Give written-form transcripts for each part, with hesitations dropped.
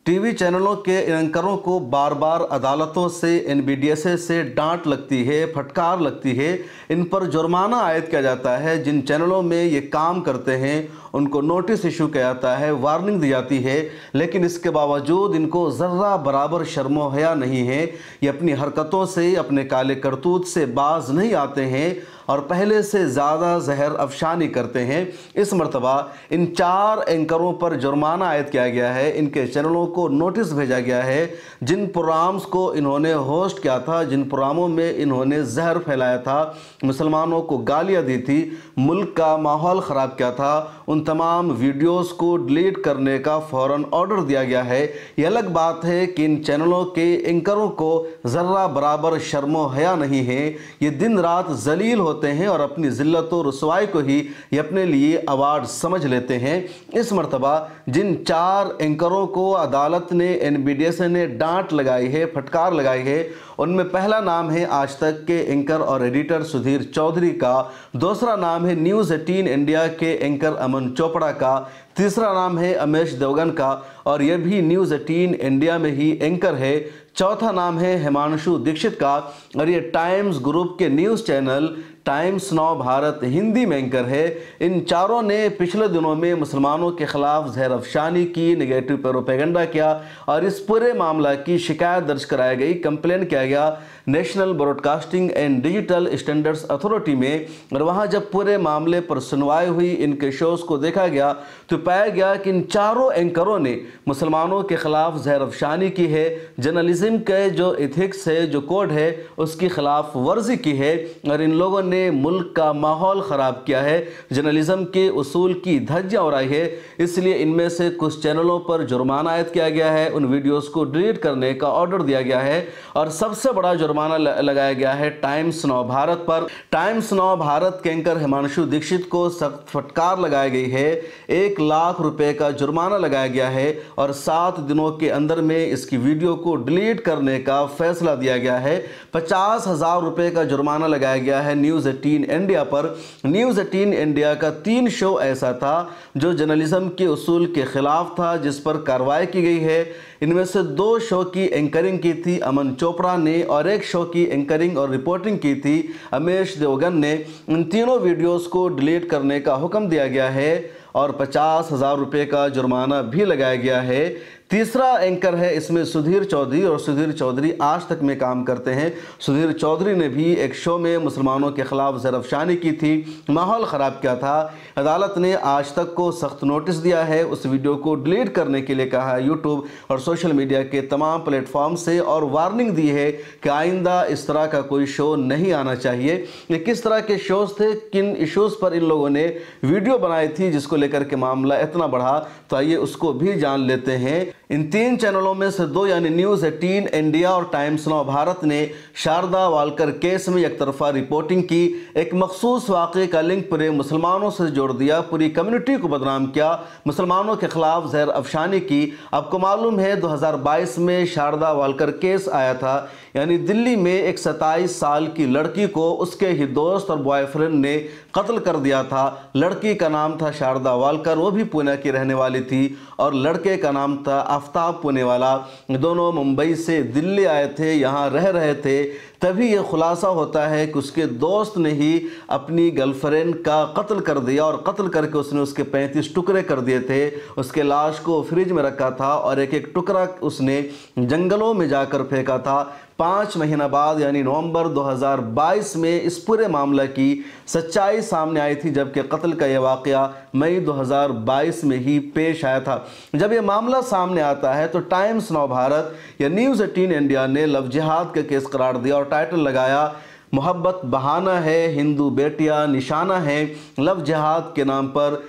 TV चैनलों के एंकरों को बार बार अदालतों से एनबीडीएसए से डांट लगती है, फटकार लगती है। इन पर जुर्माना आयद किया जाता है। जिन चैनलों में ये काम करते हैं उनको नोटिस इशू किया जाता है, वार्निंग दी जाती है, लेकिन इसके बावजूद इनको ज़र्रा बराबर शर्मो हया नहीं है। ये अपनी हरकतों से, अपने काले करतूत से बाज नहीं आते हैं और पहले से ज़्यादा जहर अफशानी करते हैं। इस मरतबा इन 4 एंकरों पर जुर्माना आयद किया गया है। इनके चैनलों को नोटिस भेजा गया है। जिन प्रोग्राम्स को इन्होंने होस्ट किया था, जिन प्रोग्रामों में इन्होंने जहर फैलाया था, मुसलमानों को गालियाँ दी थी, मुल्क का माहौल ख़राब किया था, उन तमाम वीडियोस को डिलीट करने का फ़ौरन ऑर्डर दिया गया है। ये अलग बात है कि इन चैनलों के एंकरों को ज़र्रा बराबर शर्मो हया नहीं है। ये दिन रात जलील होते हैं और अपनी ज़िल्लत और रुसवाई को ही ये अपने लिए अवार्ड समझ लेते हैं। इस मरतबा जिन 4 एंकरों को अदालत ने, एनबीडीएसए ने डांट लगाई है, फटकार लगाई है, उनमें पहला नाम है आज तक के एंकर और एडिटर सुधीर चौधरी का, दूसरा नाम है न्यूज़ 18 इंडिया के एंकर अमन चोपड़ा का, तीसरा नाम है अमेश देवगन का और यह भी न्यूज़ 18 इंडिया में ही एंकर है, चौथा नाम है हिमांशु दीक्षित का और ये टाइम्स ग्रुप के news channel times now Bharat Hindi में एंकर है। इन चारों ने पिछले दिनों में मुसलमानों के खिलाफ जहर अफशानी की, नेगेटिव प्रोपेगेंडा किया और इस पूरे मामला की शिकायत दर्ज कराई गई, कंप्लेन किया गया national broadcasting and digital standards authority में। और वहाँ जब पूरे मामले पर सुनवाई हुई, इनके शोज़ को देखा गया तो पाया गया कि इन चारों एंकरों ने मुसलमानों के खिलाफ जहर अफशानी की है, जर्नलिज्म के जो एथिक्स है, जो कोड है, उसकी खिलाफ वर्जी की है और इन लोगों ने मुल्क का माहौल ख़राब किया है, जर्नलिज्म के उसूल की धज्जियां उड़ाई है। इसलिए इनमें से कुछ चैनलों पर जुर्माना आयद किया गया है, उन वीडियोस को डिलीट करने का ऑर्डर दिया गया है और सबसे बड़ा जुर्माना लगाया गया है टाइम्स नाउ भारत पर। टाइम्स नाउ भारत के एंकर हिमांशु दीक्षित को सख्त फटकार लगाई गई है, 1 लाख रुपए का जुर्माना लगाया गया है और 7 दिनों के अंदर में इसकी वीडियो को डिलीट करने का फैसला दिया गया है। 50,000 रुपए का जुर्माना लगाया गया है न्यूज़ 18 इंडिया पर। न्यूज़ 18 इंडिया का 3 शो ऐसा था जो जर्नलिज्म के उसूल के खिलाफ था, जिस पर कार्रवाई की गई है। इनमें से 2 शो की एंकरिंग की थी अमन चोपड़ा ने और 1 शो की एंकरिंग और रिपोर्टिंग की थी अमेश देवगन ने। इन तीनों वीडियोस को डिलीट करने का हुक्म दिया गया है और 50,000 रुपये का जुर्माना भी लगाया गया है। तीसरा एंकर है इसमें सुधीर चौधरी और सुधीर चौधरी आज तक में काम करते हैं। सुधीर चौधरी ने भी एक शो में मुसलमानों के खिलाफ ज़रअफ़शानी की थी, माहौल ख़राब किया था। अदालत ने आज तक को सख्त नोटिस दिया है, उस वीडियो को डिलीट करने के लिए कहा है यूट्यूब और सोशल मीडिया के तमाम प्लेटफॉर्म से और वार्निंग दी है कि आइंदा इस तरह का कोई शो नहीं आना चाहिए। ये किस तरह के शोज़ थे, किन इशूज़ पर इन लोगों ने वीडियो बनाई थी जिसको लेकर के मामला इतना बढ़ा, तो आइए उसको भी जान लेते हैं। इन 3 चैनलों में से 2 यानी न्यूज़ 18 इंडिया और टाइम्स नाउ भारत ने शारदा वालकर केस में एक तरफा रिपोर्टिंग की, एक मखसूस वाक़े का लिंक पूरे मुसलमानों से जोड़ दिया, पूरी कम्युनिटी को बदनाम किया, मुसलमानों के खिलाफ जहर अफशानी की। आपको मालूम है 2022 में शारदा वालकर केस आया था, यानी दिल्ली में एक 27 साल की लड़की को उसके ही दोस्त और बॉयफ्रेंड ने कत्ल कर दिया था। लड़की का नाम था शारदा वालकर, वो भी पुणे की रहने वाली थी और लड़के का नाम था आफ्ताब पुणे वाला। दोनों मुंबई से दिल्ली आए थे, यहाँ रह रहे थे। तभी ये खुलासा होता है कि उसके दोस्त ने ही अपनी गर्लफ्रेंड का कत्ल कर दिया और कत्ल करके उसने उसके 35 टुकड़े कर दिए थे। उसके लाश को फ्रिज में रखा था और एक एक टुकड़ा उसने जंगलों में जाकर फेंका था। 5 महीना बाद यानी नवंबर 2022 में इस पूरे मामले की सच्चाई सामने आई थी, जबकि कत्ल का यह वाक़या मई 2022 में ही पेश आया था। जब यह मामला सामने आता है तो टाइम्स नाउ भारत या न्यूज़ 18 इंडिया ने लव जिहाद का केस करार दिया और टाइटल लगाया मोहब्बत बहाना है, हिंदू बेटियां निशाना है। लव जिहाद के नाम पर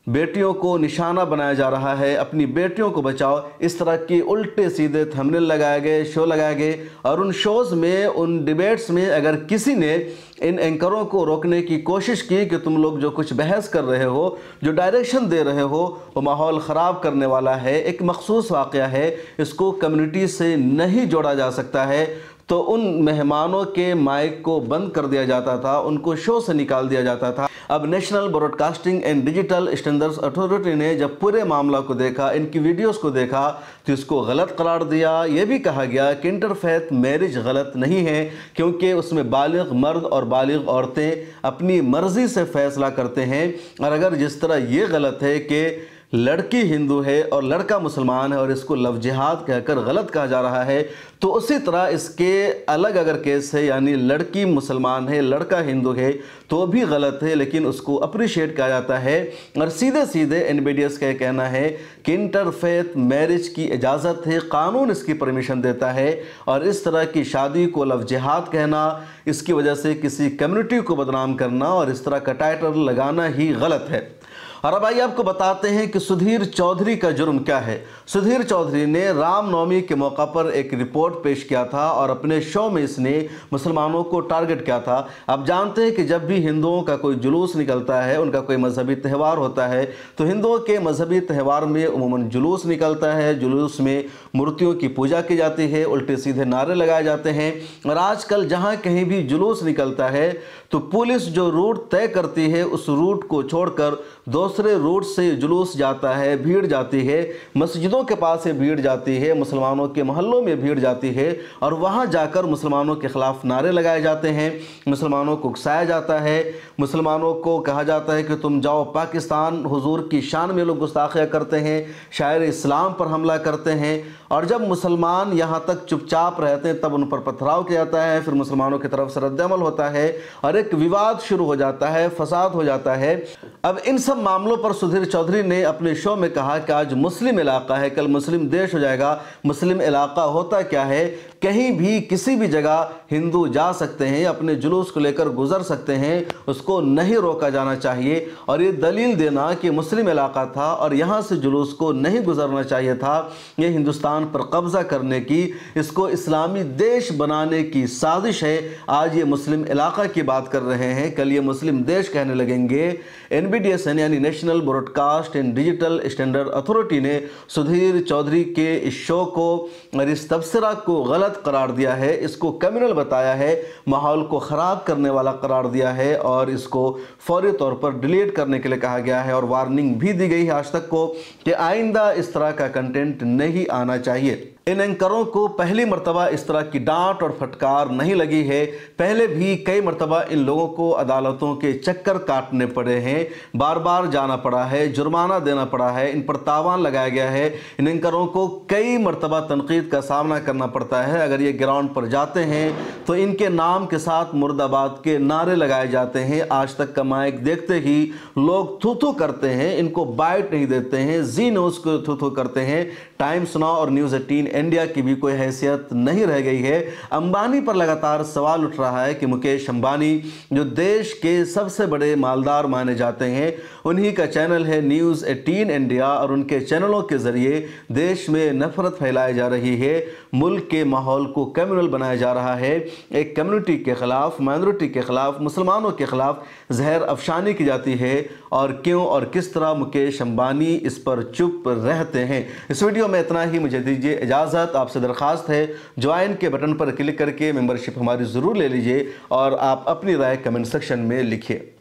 बेटियों को निशाना बनाया जा रहा है, अपनी बेटियों को बचाओ। इस तरह की उल्टे सीधे थंबनेल लगाए गए, शो लगाए गए और उन शोज़ में, उन डिबेट्स में अगर किसी ने इन एंकरों को रोकने की कोशिश की कि तुम लोग जो कुछ बहस कर रहे हो, जो डायरेक्शन दे रहे हो, वो माहौल ख़राब करने वाला है, एक मखसूस वाक़या है, इसको कम्युनिटी से नहीं जोड़ा जा सकता है, तो उन मेहमानों के माइक को बंद कर दिया जाता था, उनको शो से निकाल दिया जाता था। अब national broadcasting and digital standards authority ने जब पूरे मामला को देखा, इनकी वीडियोस को देखा, तो इसको गलत करार दिया। ये भी कहा गया कि इंटरफेथ मैरिज गलत नहीं है, क्योंकि उसमें बालिग मर्द और बालिग औरतें अपनी मर्जी से फैसला करते हैं। और अगर जिस तरह ये गलत है कि लड़की हिंदू है और लड़का मुसलमान है और इसको लव जिहाद कहकर गलत कहा जा रहा है, तो उसी तरह इसके अलग अगर केस है, यानी लड़की मुसलमान है लड़का हिंदू है, तो भी गलत है, लेकिन उसको अप्रिशिएट किया जाता है। और सीधे सीधे एनबीडीएस का कहना है कि इंटरफेथ मैरिज की इजाज़त है, कानून इसकी परमिशन देता है, और इस तरह की शादी को लव जिहाद कहना, इसकी वजह से किसी कम्युनिटी को बदनाम करना और इस तरह का टाइटल लगाना ही गलत है। और अब आइए आपको बताते हैं कि सुधीर चौधरी का जुर्म क्या है। सुधीर चौधरी ने रामनवमी के मौका पर एक रिपोर्ट पेश किया था और अपने शो में इसने मुसलमानों को टारगेट किया था। आप जानते हैं कि जब भी हिंदुओं का कोई जुलूस निकलता है, उनका कोई मजहबी त्यौहार होता है, तो हिंदुओं के मजहबी त्यौहार में उमूमन जुलूस निकलता है। जुलूस में मूर्तियों की पूजा की जाती है, उल्टे सीधे नारे लगाए जाते हैं। और आजकल जहाँ कहीं भी जुलूस निकलता है तो पुलिस जो रूट तय करती है, उस रूट को छोड़कर दूसरे रूट से जुलूस जाता है, भीड़ जाती है, मस्जिदों के पास से भीड़ जाती है, मुसलमानों के मोहल्लों में भीड़ जाती है, और वहाँ जाकर मुसलमानों के खिलाफ नारे लगाए जाते हैं, मुसलमानों को उकसाया जाता है, मुसलमानों को कहा जाता है कि तुम जाओ पाकिस्तान। हुजूर की शान में लोग गुस्ताखियाँ करते हैं, शायर इस्लाम पर हमला करते हैं, और जब मुसलमान यहाँ तक चुपचाप रहते हैं तब उन पर पथराव किया जाता है। फिर मुसलमानों की तरफ से रद्द-ए-अमल होता है और एक विवाद शुरू हो जाता है, फसाद हो जाता है। अब इन सब मामलों पर सुधीर चौधरी ने अपने शो में कहा कि आज मुस्लिम इलाका है, कल मुस्लिम देश हो जाएगा। मुस्लिम इलाका होता क्या है? कहीं भी किसी भी जगह हिंदू जा सकते हैं, अपने जुलूस को लेकर गुजर सकते हैं, उसको नहीं रोका जाना चाहिए। और ये दलील देना कि मुस्लिम इलाका था और यहाँ से जुलूस को नहीं गुजरना चाहिए था, ये हिंदुस्तान पर कब्जा करने की, इसको इस्लामी देश बनाने की साजिश है। आज ये मुस्लिम इलाका की बात कर रहे हैं, कल ये मुस्लिम देश कहने लगेंगे। एनबीडीएसएन यानी national broadcast and digital standard authority ने सुधीर चौधरी के इस शो को और इस तबसरा को गलत करार दिया है, इसको क्रिमिनल बताया है, माहौल को ख़राब करने वाला करार दिया है, और इसको फौरी तौर पर डिलीट करने के लिए कहा गया है। और वार्निंग भी दी गई है आज तक को कि आइंदा इस तरह का कंटेंट नहीं आना चाहिए। इन एंकरों को पहली मर्तबा इस तरह की डांट और फटकार नहीं लगी है, पहले भी कई मर्तबा इन लोगों को अदालतों के चक्कर काटने पड़े हैं, बार बार जाना पड़ा है, जुर्माना देना पड़ा है, इन पर तावान लगाया गया है। इन एंकरों को कई मर्तबा तनकीद का सामना करना पड़ता है। अगर ये ग्राउंड पर जाते हैं तो इनके नाम के साथ मुर्दाबाद के नारे लगाए जाते हैं। आज तक का माइक देखते ही लोग थू थू करते हैं, इनको बाइट नहीं देते हैं, जी न्यूज़ को थू थू करते हैं। टाइम्स नाउ और न्यूज़ 18 इंडिया की भी कोई हैसियत नहीं रह गई है। अंबानी पर लगातार सवाल उठ रहा है कि मुकेश अंबानी जो देश के सबसे बड़े मालदार माने जाते हैं, उन्हीं का चैनल है न्यूज़ 18 इंडिया, और उनके चैनलों के ज़रिए देश में नफरत फैलाई जा रही है, मुल्क के माहौल को कम्युनल बनाया जा रहा है, एक कम्युनिटी के ख़िलाफ़, माइनॉरिटी के ख़िलाफ़, मुसलमानों के ख़िलाफ़ जहर अफशानी की जाती है। और क्यों और किस तरह मुकेश अंबानी इस पर चुप रहते हैं। इस वीडियो में इतना ही, मुझे दीजिए इजाज़त। आपसे दरख्वास्त है ज्वाइन के बटन पर क्लिक करके मेंबरशिप हमारी ज़रूर ले लीजिए और आप अपनी राय कमेंट सेक्शन में लिखिए।